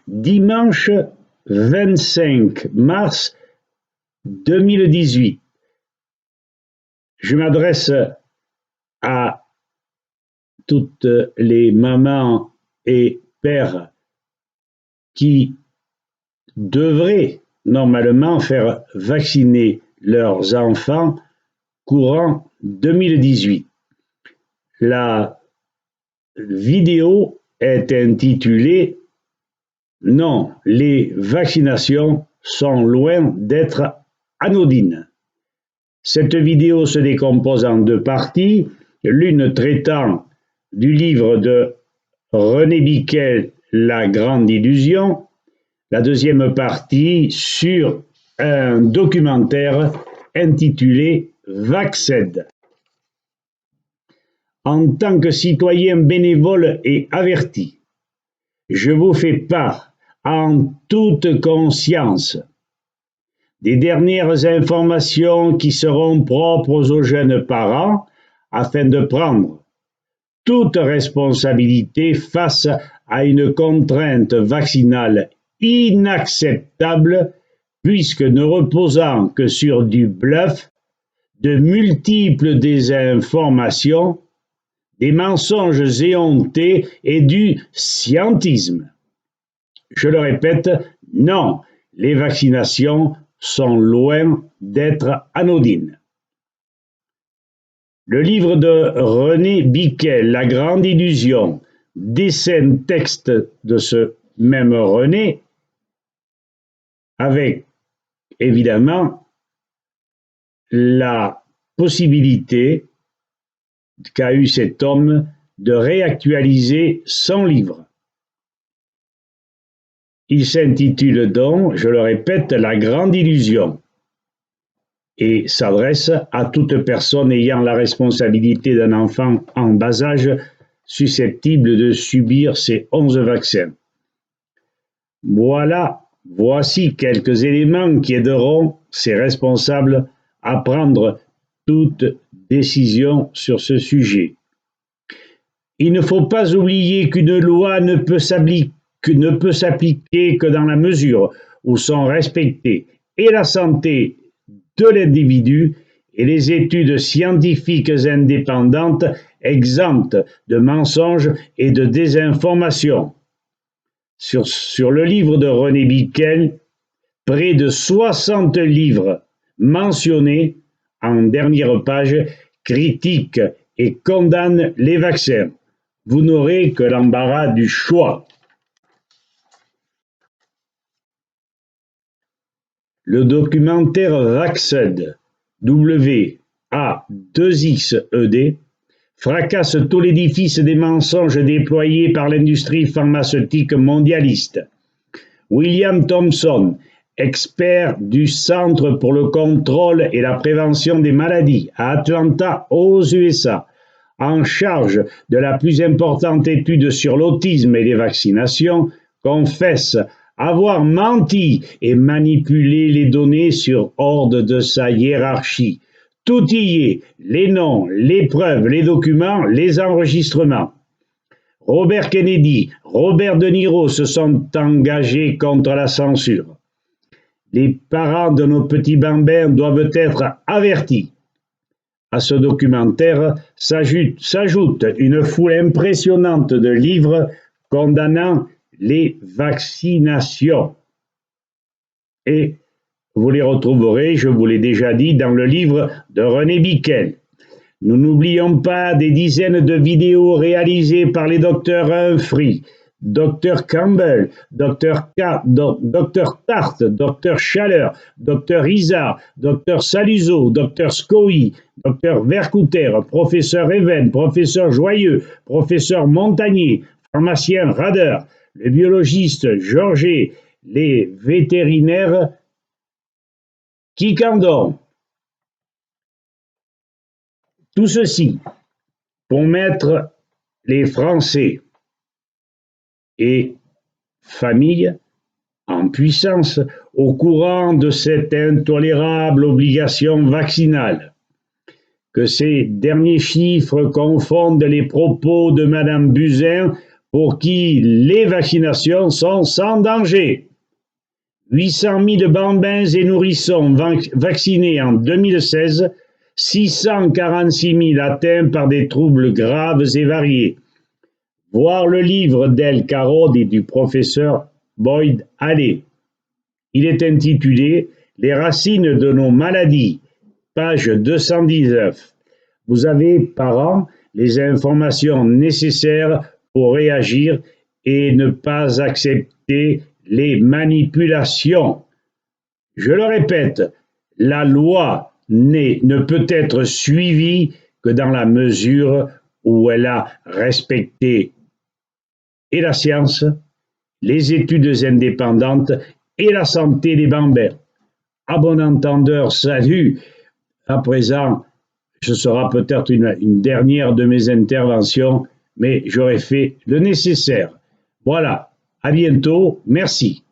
dimanche 25 mars 2018. Je m'adresse à toutes les mamans et pères qui devraient normalement faire vacciner leurs enfants courant 2018. La vidéo est intitulée « Non, les vaccinations sont loin d'être anodines ». Cette vidéo se décompose en deux parties, l'une traitant du livre de René Biquel, La Grande Illusion, la deuxième partie sur un documentaire intitulé Vaxed. En tant que citoyen bénévole et averti, je vous fais part, en toute conscience, des dernières informations qui seront propres aux jeunes parents afin de prendre toute responsabilité face à une contrainte vaccinale inacceptable puisque ne reposant que sur du bluff, de multiples désinformations, des mensonges éhontés et du scientisme. Je le répète, non, les vaccinations sont loin d'être anodines. Le livre de René Biquel, La Grande Illusion, décène texte de ce même René, avec évidemment la possibilité qu'a eu cet homme de réactualiser son livre. Il s'intitule donc, je le répète, La Grande Illusion et s'adresse à toute personne ayant la responsabilité d'un enfant en bas âge susceptible de subir ces 11 vaccins. Voici quelques éléments qui aideront ces responsables à prendre toute décision sur ce sujet. Il ne faut pas oublier qu'une loi ne peut s'appliquer que dans la mesure où sont respectées et la santé de l'individu et les études scientifiques indépendantes exemptes de mensonges et de désinformation. Sur le livre de René Biquel, près de 60 livres mentionnés en dernière page critiquent et condamnent les vaccins. Vous n'aurez que l'embarras du choix. Le documentaire Vaxed, W-A-2-X-E-D, fracasse tout l'édifice des mensonges déployés par l'industrie pharmaceutique mondialiste. William Thompson, expert du Centre pour le contrôle et la prévention des maladies à Atlanta, aux USA, en charge de la plus importante étude sur l'autisme et les vaccinations, confesse avoir menti et manipulé les données sur ordre de sa hiérarchie. Tout y est, les noms, les preuves, les documents, les enregistrements. Robert Kennedy, Robert De Niro se sont engagés contre la censure. Les parents de nos petits bambins doivent être avertis. À ce documentaire s'ajoute une foule impressionnante de livres condamnant les vaccinations. Et vous les retrouverez, je vous l'ai déjà dit, dans le livre de René Biquel. Nous n'oublions pas des dizaines de vidéos réalisées par les docteurs Humphrey, Dr Campbell, Dr Tarte, Dr Chaleur, Dr Isard, Dr Saluso, Dr Scoy, Dr Vercouter, Professeur Even, Professeur Joyeux, Professeur Montagnier, Pharmacien Rader, le biologiste Georget, les vétérinaires Quiquendone. Tout ceci pour mettre les Français et familles en puissance au courant de cette intolérable obligation vaccinale. Que ces derniers chiffres confondent les propos de Madame Buzyn pour qui les vaccinations sont sans danger. 800 000 bambins et nourrissons vaccinés en 2016, 646 000 atteints par des troubles graves et variés. Voir le livre d'El Carod et du professeur Boyd Halley. Il est intitulé « Les racines de nos maladies », page 219. Vous avez, parents, les informations nécessaires pour réagir et ne pas accepter les manipulations. Je le répète, la loi ne peut être suivie que dans la mesure où elle a respecté et la science, les études indépendantes et la santé des bambins. À bon entendeur, salut. À présent, ce sera peut-être une dernière de mes interventions, mais j'aurai fait le nécessaire. Voilà, à bientôt, merci.